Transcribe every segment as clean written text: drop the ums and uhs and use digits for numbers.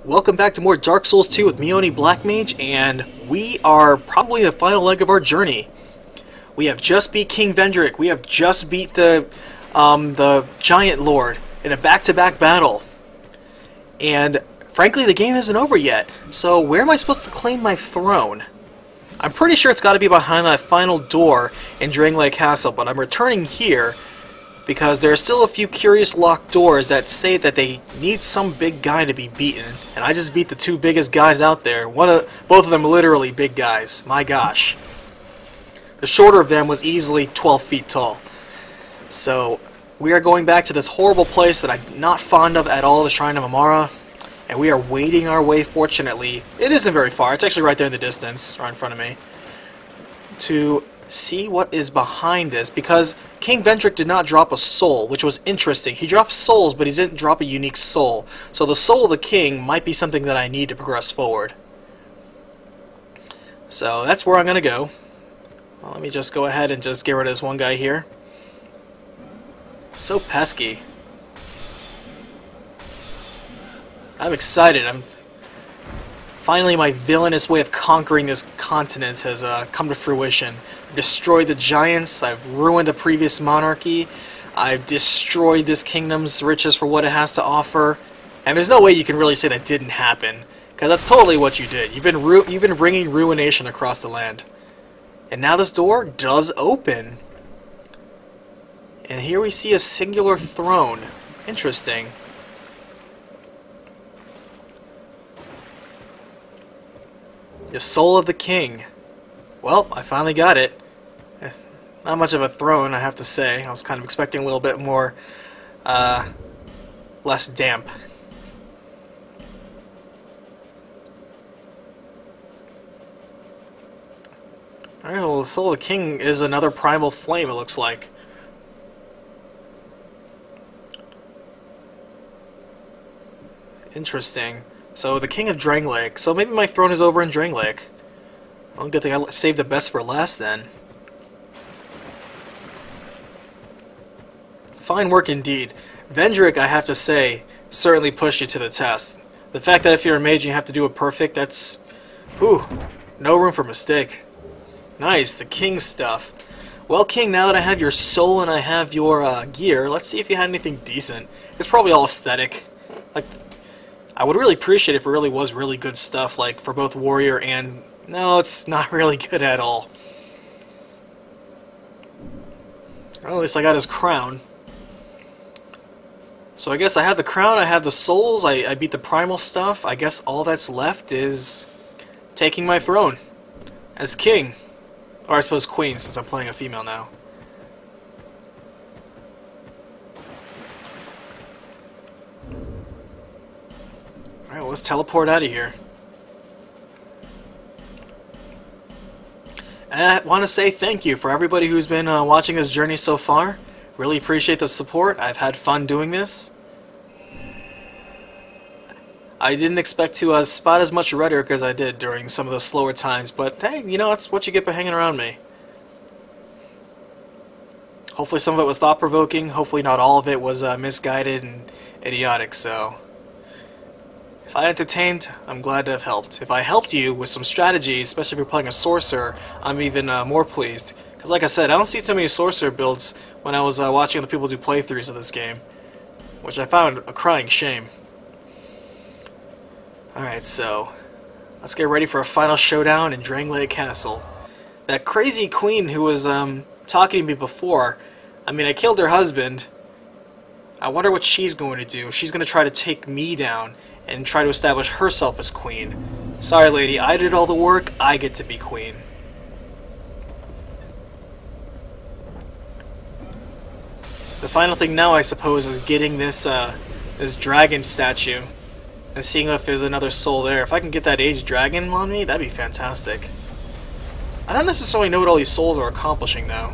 Welcome back to more Dark Souls 2 with me, Oni Black Mage, and we are probably the final leg of our journey. We have just beat King Vendrick. We have just beat the Giant Lord in a back-to-back battle. And frankly, the game isn't over yet. So where am I supposed to claim my throne? I'm pretty sure it's got to be behind that final door in Drangleic Castle, but I'm returning here because there are still a few curious locked doors that say that they need some big guy to be beaten, and I just beat the two biggest guys out there. Both of them literally big guys. My gosh. The shorter of them was easily 12 feet tall. So we are going back to this horrible place that I'm not fond of at all, the Shrine of Amara, and we are wading our way, fortunately. It isn't very far. It's actually right there in the distance, right in front of me, to see what is behind this, because King Vendrick did not drop a soul, which was interesting. He dropped souls, but he didn't drop a unique soul. So the soul of the king might be something that I need to progress forward. So that's where I'm going to go. Well, let me just go ahead and just get rid of this one guy here. So pesky. I'm excited. Finally, my villainous way of conquering this continent has come to fruition. I've destroyed the giants, I've ruined the previous monarchy, I've destroyed this kingdom's riches for what it has to offer, and there's no way you can really say that didn't happen, because that's totally what you did. You've been bringing ruination across the land. And now this door does open. And here we see a singular throne. Interesting. The soul of the king. Well, I finally got it. Not much of a throne, I have to say. I was kind of expecting a little bit more, less damp. Alright, well, the soul of the king is another primal flame, it looks like. Interesting. So, the king of Drangleic. So maybe my throne is over in Drangleic. Well, good thing I saved the best for last, then. Fine work indeed. Vendrick, I have to say, certainly pushed you to the test. The fact that if you're a mage and you have to do it perfect, that's... whew, no room for mistake. Nice, the king stuff. Well, king, now that I have your soul and I have your gear, let's see if you had anything decent. It's probably all aesthetic. Like, I would really appreciate it if it really was really good stuff, like for both warrior and... no, it's not really good at all. Well, at least I got his crown. So I guess I have the crown, I have the souls, I beat the primal stuff. I guess all that's left is taking my throne as king. Or I suppose queen, since I'm playing a female now. Alright, well, let's teleport out of here. And I want to say thank you for everybody who's been watching this journey so far. Really appreciate the support. I've had fun doing this. I didn't expect to spot as much rhetoric as I did during some of the slower times, but hey, you know, that's what you get by hanging around me. Hopefully some of it was thought-provoking. Hopefully not all of it was misguided and idiotic, so... if I entertained, I'm glad to have helped. If I helped you with some strategies, especially if you're playing a Sorcerer, I'm even more pleased. Because like I said, I don't see too many Sorcerer builds when I was watching other people do playthroughs of this game. Which I found a crying shame. Alright, so... let's get ready for a final showdown in Drangleic Castle. That crazy queen who was talking to me before, I mean, I killed her husband. I wonder what she's going to do. She's going to try to take me down and try to establish herself as queen. Sorry, lady, I did all the work, I get to be queen. The final thing now, I suppose, is getting this this dragon statue and seeing if there's another soul there. If I can get that aged dragon on me, that'd be fantastic. I don't necessarily know what all these souls are accomplishing, though.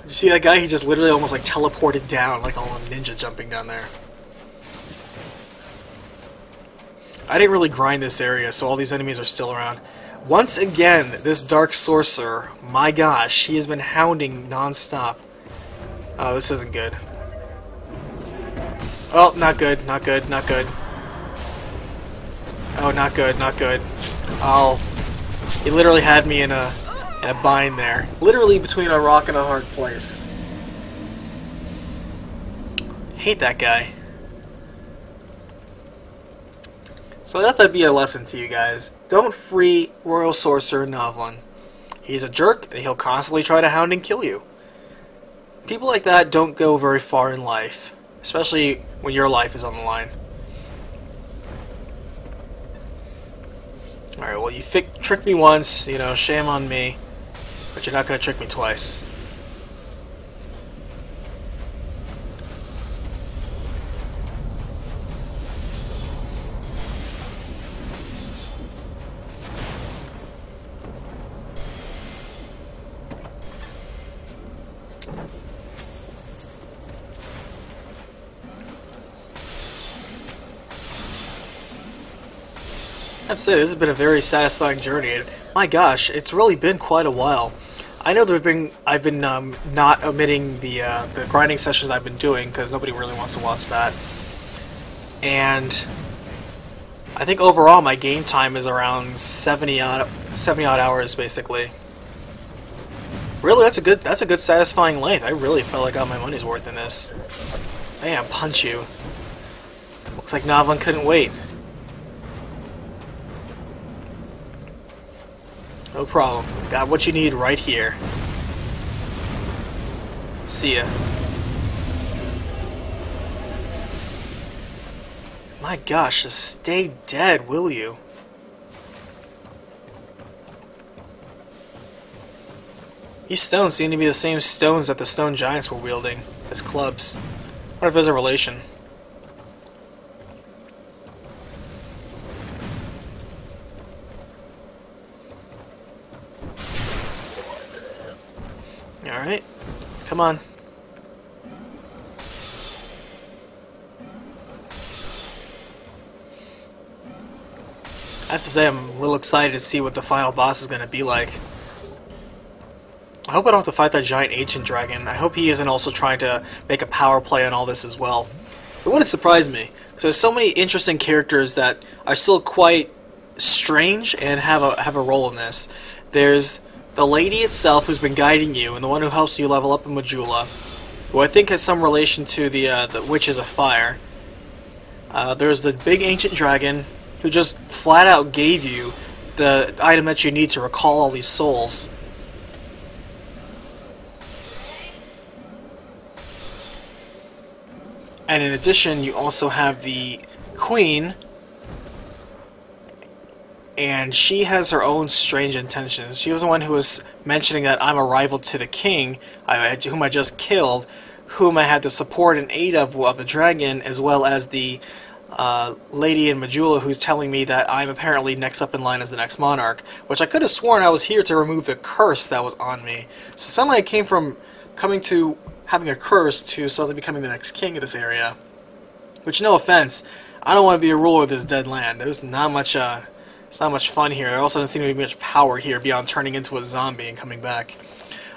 You see that guy? He just literally almost like teleported down, like all a ninja jumping down there. I didn't really grind this area, so all these enemies are still around. Once again, this Dark Sorcerer, my gosh, he has been hounding non-stop. Oh, this isn't good. Oh, not good, not good, not good. Oh, not good, not good. Oh, he literally had me in a bind there. Literally between a rock and a hard place. Hate that guy. So I thought that'd be a lesson to you guys. Don't free Royal Sorcerer Novlin. He's a jerk, and he'll constantly try to hound and kill you. People like that don't go very far in life, especially when your life is on the line. Alright, well, you tricked me once, you know, shame on me, but you're not going to trick me twice. I have to say, this has been a very satisfying journey, and my gosh, it's really been quite a while. I know I've been not omitting the grinding sessions I've been doing because nobody really wants to watch that, and I think overall my game time is around 70 odd hours basically. Really, that's a good satisfying length. I really felt like I got my money's worth in this. Bam, punch you. Looks like Novlin couldn't wait. No problem. Got what you need right here. See ya. My gosh, just stay dead, will you? These stones seem to be the same stones that the stone giants were wielding as clubs. What if there's a relation? Alright, come on. I have to say I'm a little excited to see what the final boss is going to be like. I hope I don't have to fight that giant ancient dragon. I hope he isn't also trying to make a power play on all this as well. It wouldn't surprise me, because there's so many interesting characters that are still quite strange and have a role in this. There's the lady itself who's been guiding you, and the one who helps you level up in Majula, who I think has some relation to the Witches of Fire. There's the big ancient dragon, who just flat out gave you the item that you need to recall all these souls. And in addition, you also have the Queen, and she has her own strange intentions. She was the one who was mentioning that I'm a rival to the king, whom I just killed, whom I had the support and aid of the dragon, as well as the lady in Majula who's telling me that I'm apparently next up in line as the next monarch, which I could have sworn I was here to remove the curse that was on me. So suddenly I came from coming to having a curse to suddenly becoming the next king of this area. Which, no offense, I don't want to be a ruler of this dead land. There's not much it's not much fun here. There also doesn't seem to be much power here beyond turning into a zombie and coming back.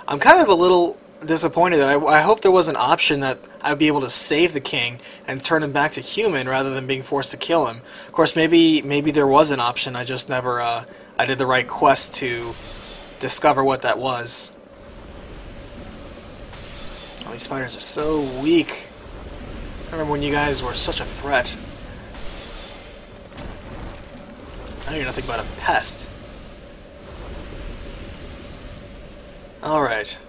I'm kind of a little disappointed that I hope there was an option that I'd be able to save the king and turn him back to human rather than being forced to kill him. Of course, maybe there was an option. I just never I did the right quest to discover what that was. Oh, these spiders are so weak. I remember when you guys were such a threat. Now you're nothing but a pest. Alright.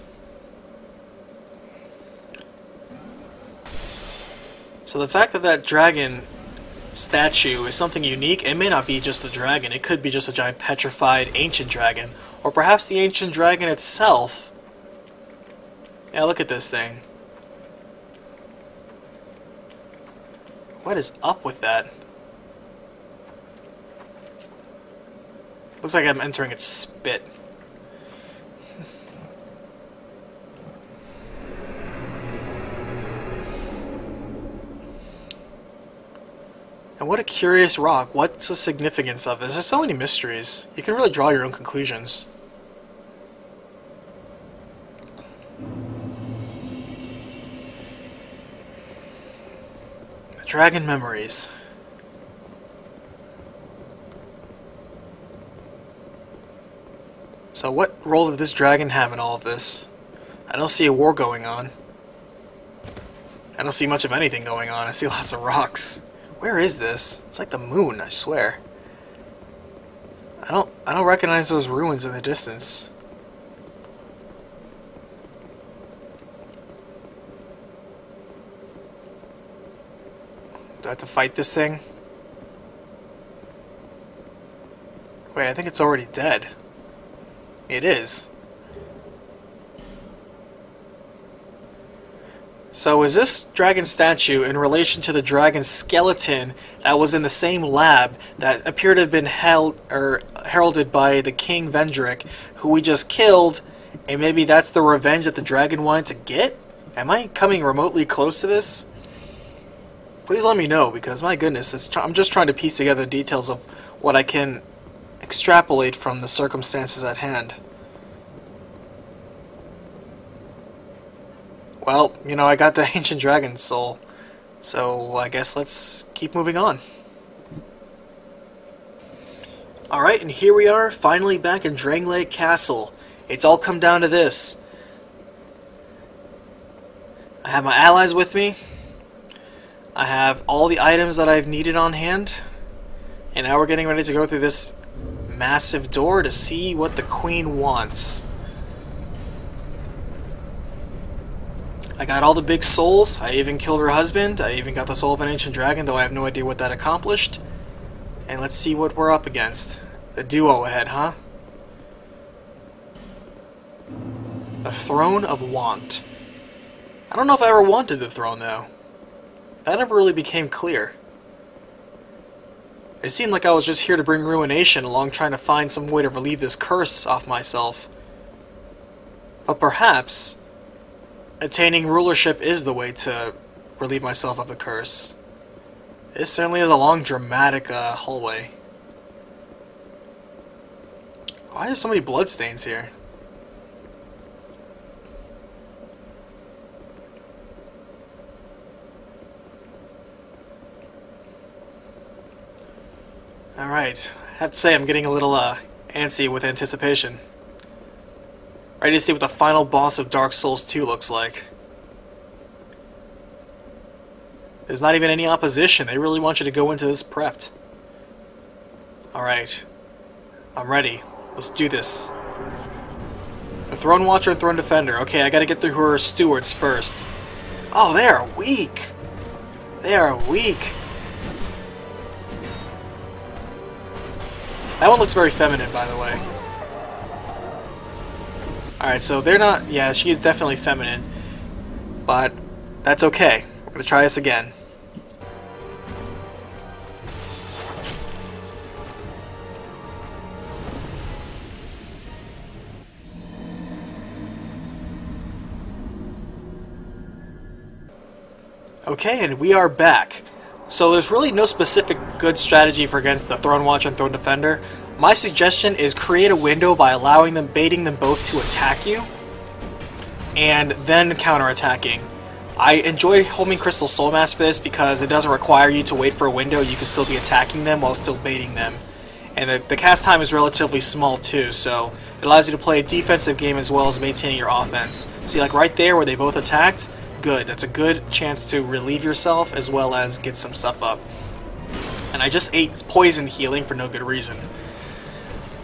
So the fact that that dragon statue is something unique, it may not be just a dragon, it could be just a giant petrified ancient dragon, or perhaps the ancient dragon itself. Yeah, look at this thing. What is up with that? Looks like I'm entering its spit. And what a curious rock. What's the significance of this? There's so many mysteries. You can really draw your own conclusions. Dragon memories. So what role did this dragon have in all of this? I don't see a war going on. I don't see much of anything going on. I see lots of rocks. Where is this? It's like the moon, I swear. I don't recognize those ruins in the distance. Do I have to fight this thing? Wait, I think it's already dead. It is. So is this dragon statue in relation to the dragon skeleton that was in the same lab that appeared to have been heralded by the King Vendrick, who we just killed, and maybe that's the revenge that the dragon wanted to get? Am I coming remotely close to this? Please let me know, because my goodness, I'm just trying to piece together the details of what I can extrapolate from the circumstances at hand. Well, you know, I got the ancient dragon soul, so I guess let's keep moving on. Alright, and here we are, finally back in Drangleic Castle. It's all come down to this. I have my allies with me. I have all the items that I've needed on hand. And now we're getting ready to go through this massive door to see what the Queen wants. I got all the big souls. I even killed her husband. I even got the soul of an ancient dragon, though I have no idea what that accomplished. And let's see what we're up against. The duo ahead, huh? The Throne of Want. I don't know if I ever wanted the throne, though. That never really became clear. It seemed like I was just here to bring ruination along, trying to find some way to relieve this curse off myself. But perhaps attaining rulership is the way to relieve myself of the curse. This certainly is a long, dramatic hallway. Why are there so many bloodstains here? Alright, I have to say I'm getting a little antsy with anticipation. Ready to see what the final boss of Dark Souls 2 looks like. There's not even any opposition. They really want you to go into this prepped. Alright. I'm ready. Let's do this. The Throne Watcher and Throne Defender. Okay, I gotta get through her stewards first. Oh, they are weak! They are weak. That one looks very feminine, by the way. Alright, so they're not... Yeah, she is definitely feminine. But that's okay. We're going to try this again. Okay, and we are back. So there's really no specific good strategy for against the Throne Watcher and Throne Defender. My suggestion is create a window by baiting them both to attack you, and then counterattacking. I enjoy Homing Crystal Soul Mask for this because it doesn't require you to wait for a window. You can still be attacking them while still baiting them. And the cast time is relatively small too, so it allows you to play a defensive game as well as maintaining your offense. See, like right there where they both attacked? Good. That's a good chance to relieve yourself as well as get some stuff up. And I just ate poison healing for no good reason.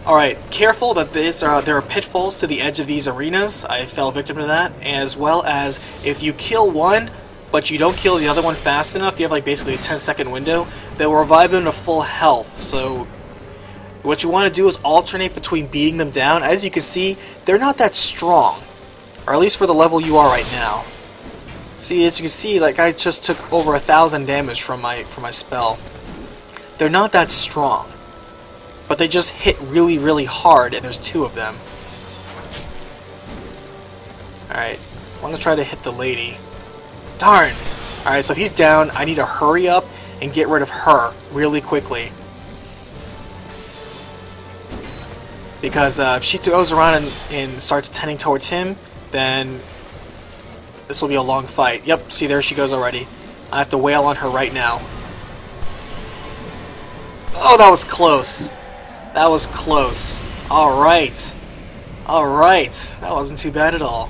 Alright, careful that there are pitfalls to the edge of these arenas. I fell victim to that. As well as if you kill one, but you don't kill the other one fast enough, you have like basically a 10-second window, they'll revive them to full health. So what you want to do is alternate between beating them down. As you can see, they're not that strong. Or at least for the level you are right now. See, as you can see, like I just took over 1,000 damage from my spell. They're not that strong, but they just hit really, really hard, and there's two of them. Alright, I want to try to hit the lady. Darn! Alright, so he's down. I need to hurry up and get rid of her really quickly. Because if she goes around and starts tending towards him, then this will be a long fight. Yep, see, there she goes already. I have to wail on her right now. Oh, that was close. That was close. Alright. Alright. That wasn't too bad at all.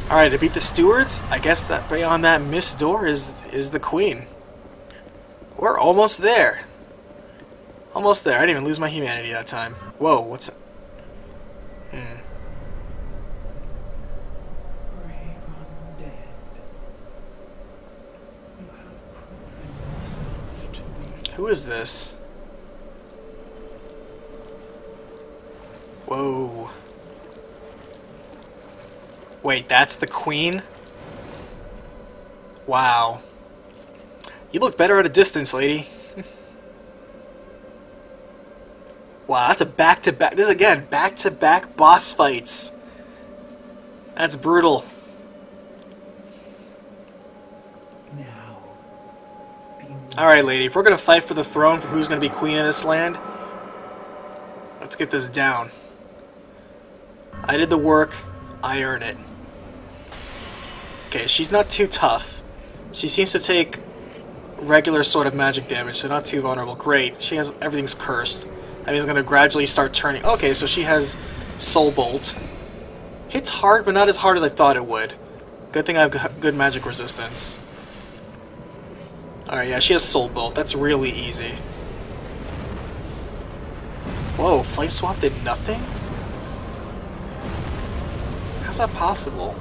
Alright, to beat the stewards, I guess that beyond that missed door is the queen. We're almost there. Almost there. I didn't even lose my humanity that time. Whoa, what's that? Who is this? Whoa. Wait, that's the queen? Wow. You look better at a distance, lady. Wow, that's a back-to-back. This is, again, back-to-back boss fights. That's brutal. Alright, lady, if we're going to fight for the throne for who's going to be queen of this land, let's get this down. I did the work. I earn it. Okay, she's not too tough. She seems to take regular sort of magic damage, so not too vulnerable. Great. She has... everything's cursed. That means it's going to gradually start turning... Okay, so she has Soul Bolt. Hits hard, but not as hard as I thought it would. Good thing I have good magic resistance. Alright, yeah, she has Soul Bolt. That's really easy. Whoa, Flame Swat did nothing? How's that possible?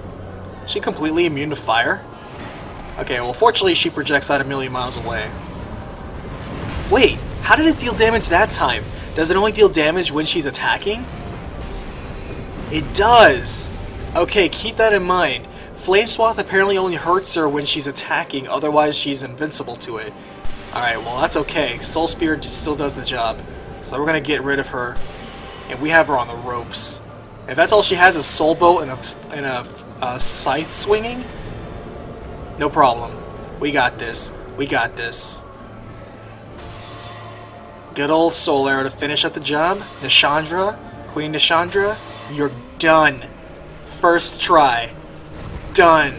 Is she completely immune to fire? Okay, well, fortunately she projects out a million miles away. Wait, how did it deal damage that time? Does it only deal damage when she's attacking? It does! Okay, keep that in mind. Flame Swath apparently only hurts her when she's attacking, otherwise she's invincible to it. Alright, well that's okay. Soul Spear still does the job. So we're gonna get rid of her, and we have her on the ropes. If that's all she has is Soul Bolt and a scythe swinging, no problem. We got this. We got this. Good old Soul Arrow to finish up the job. Nashandra, Queen Nashandra, you're done. First try. Done.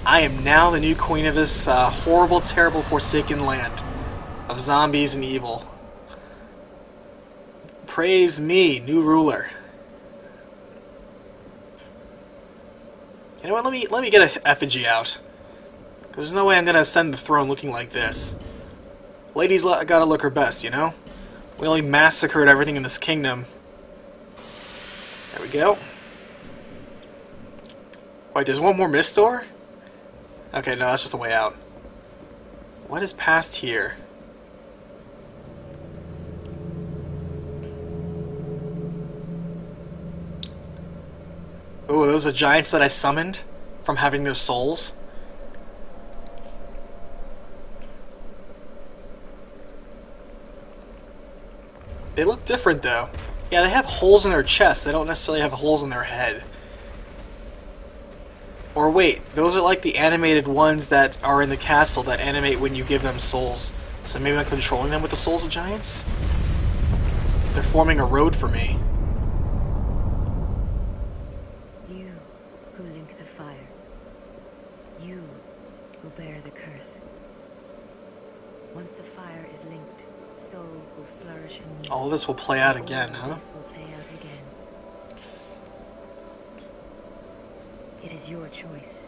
I am now the new queen of this horrible, terrible, forsaken land of zombies and evil. Praise me, new ruler. You know what? Let me get an effigy out. There's no way I'm gonna ascend the throne looking like this. Lady's gotta look her best, you know. We only massacred everything in this kingdom. There we go. Wait, there's one more mist door? Okay, no, that's just the way out. What is past here? Oh, those are giants that I summoned from having their souls. They look different though. Yeah, they have holes in their chest. They don't necessarily have holes in their head. Or wait, those are like the animated ones that are in the castle that animate when you give them souls. So maybe I'm controlling them with the souls of giants? They're forming a road for me. You who link the fire. You who bear the curse. Once the fire is linked, souls will flourish anew. All this will play out again, huh? This will play out again. It is your choice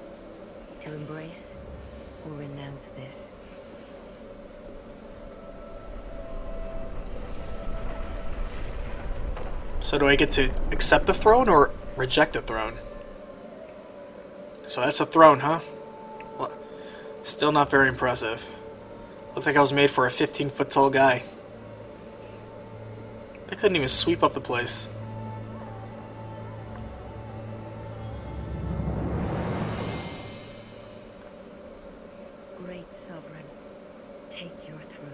to embrace or renounce this. So do I get to accept the throne or reject the throne? So that's a throne, huh? Still not very impressive. Looks like I was made for a 15-foot tall guy. They couldn't even sweep up the place. Great sovereign, take your throne.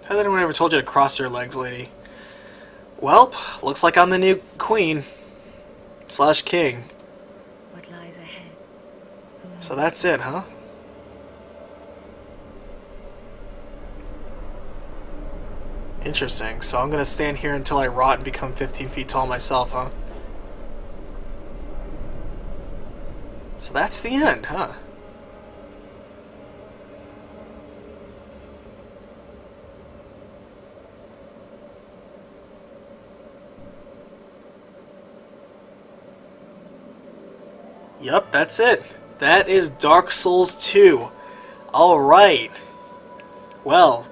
Has anyone ever told you to cross your legs, lady? Welp, looks like I'm the new queen. slash king. What lies ahead? So that's it, huh? Interesting. So I'm gonna stand here until I rot and become 15 feet tall myself, huh? So that's the end, huh? Yup, that's it. That is Dark Souls 2. Alright. Well,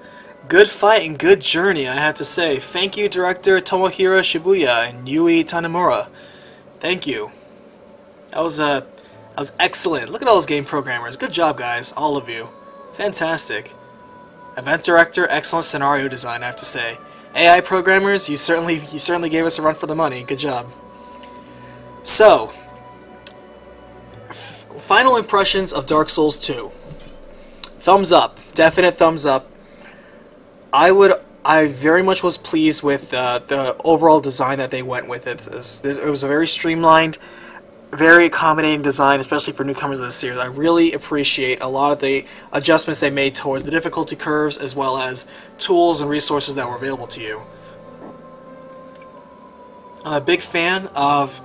good fight and good journey, I have to say. Thank you, Director Tomohiro Shibuya and Yui Tanemura. Thank you. That was excellent. Look at all those game programmers. Good job, guys. All of you. Fantastic. Event Director, excellent scenario design, I have to say. AI programmers, you certainly gave us a run for the money. Good job. So, final impressions of Dark Souls 2. Thumbs up. Definite thumbs up. I very much was pleased with the overall design that they went with it. It was a very streamlined, very accommodating design, especially for newcomers of the series. I really appreciate a lot of the adjustments they made towards the difficulty curves, as well as tools and resources that were available to you. I'm a big fan of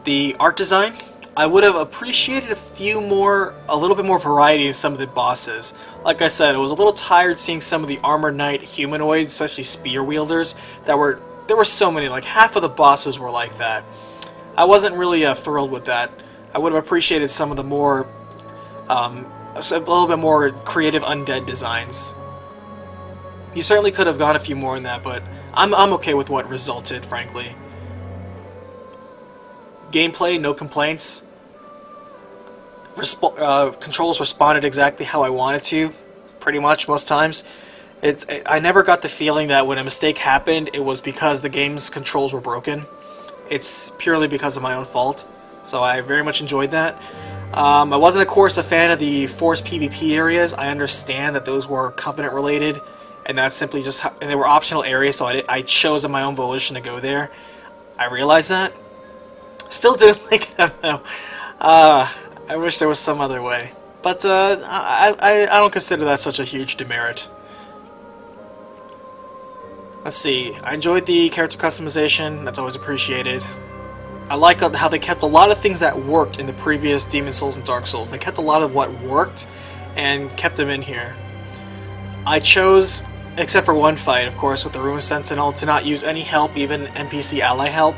the art design. I would have appreciated a little bit more variety in some of the bosses. Like I said, I was a little tired seeing some of the armored knight humanoids, especially spear wielders. There were so many, like half of the bosses were like that. I wasn't really thrilled with that. I would have appreciated some of the more, a little bit more creative undead designs. You certainly could have gone a few more in that, but I'm okay with what resulted, frankly. Gameplay, no complaints. Controls responded exactly how I wanted to, pretty much most times. I never got the feeling that when a mistake happened, it was because the game's controls were broken. It's purely because of my own fault, so I very much enjoyed that. I wasn't, of course, a fan of the forced PvP areas. I understand that those were Covenant related, and that's simply just and they were optional areas, so I chose of my own volition to go there. I realize that. Still didn't like them though. I wish there was some other way, but I don't consider that such a huge demerit. Let's see. I enjoyed the character customization. That's always appreciated. I like how they kept a lot of things that worked in the previous Demon Souls and Dark Souls. They kept a lot of what worked and kept them in here. I chose, except for one fight, of course, with the Ruin Sentinel, to not use any help, even NPC ally help.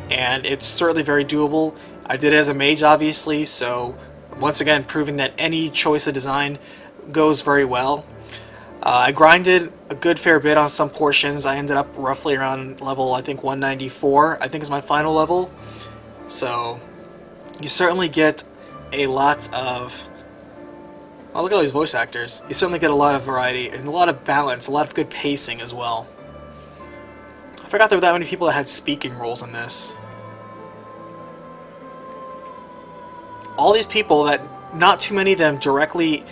And it's certainly very doable. I did it as a mage, obviously, so once again proving that any choice of design goes very well. I grinded a good fair bit on some portions. I ended up roughly around level, I think, 194, I think is my final level. So you certainly get a lot of... Oh, look at all these voice actors. You certainly get a lot of variety and a lot of balance, a lot of good pacing as well. I forgot there were that many people that had speaking roles in this. All these people that not too many of them directly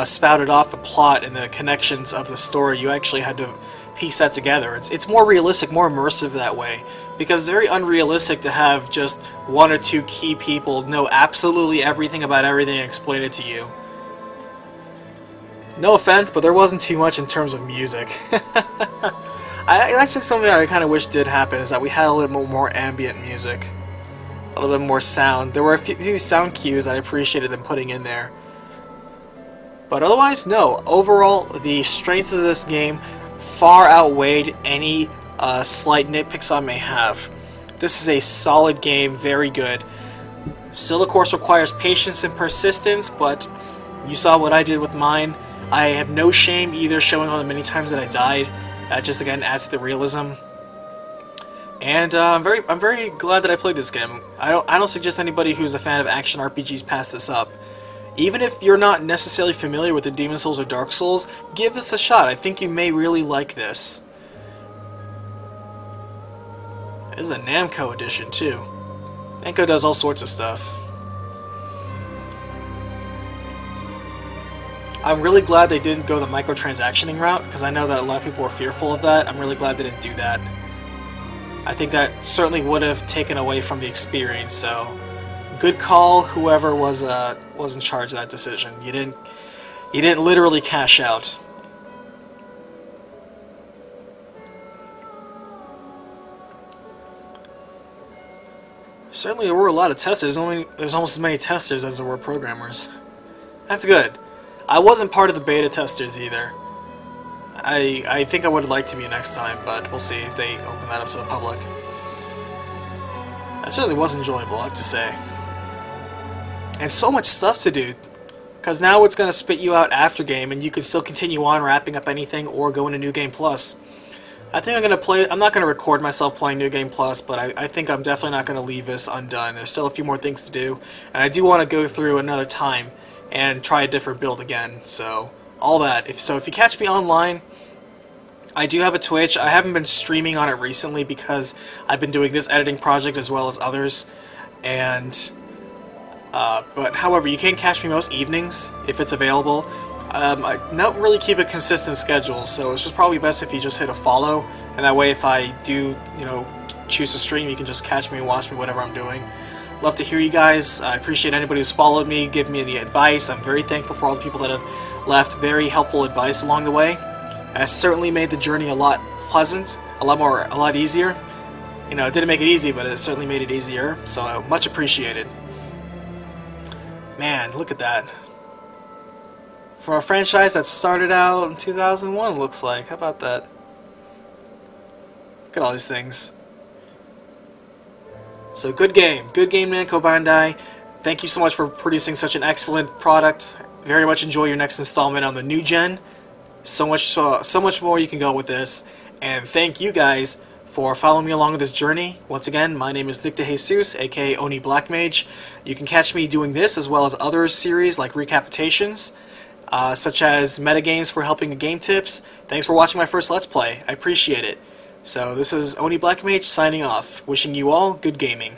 spouted off the plot and the connections of the story. You actually had to piece that together. It's more realistic, more immersive that way, because it's very unrealistic to have just one or two key people know absolutely everything about everything and explain it to you. No offense, but there wasn't too much in terms of music. That's just something that I kind of wish did happen, is that we had a little bit more ambient music. A little bit more sound. There were a few sound cues that I appreciated them putting in there. But otherwise, no. Overall, the strength of this game far outweighed any slight nitpicks I may have. This is a solid game, very good. Still, of course, requires patience and persistence, but you saw what I did with mine. I have no shame either showing all the many times that I died. That just again adds to the realism. And I'm very glad that I played this game. I don't suggest anybody who's a fan of action RPGs pass this up. Even if you're not necessarily familiar with the Demon Souls or Dark Souls, give this a shot. I think you may really like this. This is a Namco edition too. Namco does all sorts of stuff. I'm really glad they didn't go the microtransactioning route, because I know that a lot of people were fearful of that. I'm really glad they didn't do that. I think that certainly would have taken away from the experience. So, good call, whoever was in charge of that decision. You didn't literally cash out. Certainly there were a lot of testers. There's almost as many testers as there were programmers. That's good. I wasn't part of the beta testers either. I think I would like to be next time, but we'll see if they open that up to the public. That certainly was enjoyable, I have to say. And so much stuff to do, because now it's going to spit you out after game, and you can still continue on wrapping up anything or go into New Game Plus. I think I'm going to play. I'm not going to record myself playing New Game Plus, but I think I'm definitely not going to leave this undone. There's still a few more things to do, and I do want to go through another time and try a different build again. So all that. If you catch me online, I do have a Twitch. I haven't been streaming on it recently because I've been doing this editing project as well as others, and but however, you can catch me most evenings if it's available. I not really keep a consistent schedule, so it's just probably best if you just hit a follow, and that way if I do, choose to stream, you can just catch me and watch me whatever I'm doing. Love to hear you guys. I appreciate anybody who's followed me, give me any advice. I'm very thankful for all the people that have left very helpful advice along the way. It has certainly made the journey a lot pleasant, a lot easier. It didn't make it easy, but it certainly made it easier, so much appreciated. Man, look at that. For a franchise that started out in 2001, it looks like. How about that? Look at all these things. So good game. Good game, Namco Bandai. Thank you so much for producing such an excellent product. Very much enjoy your next installment on the new gen. So much more you can go with this. And thank you guys for following me along with this journey. Once again, my name is Nick DeJesus, aka Oni Black Mage. You can catch me doing this as well as other series like recapitations, such as metagames for helping game tips. Thanks for watching my first Let's Play. I appreciate it. So this is Oni Black Mage signing off, wishing you all good gaming.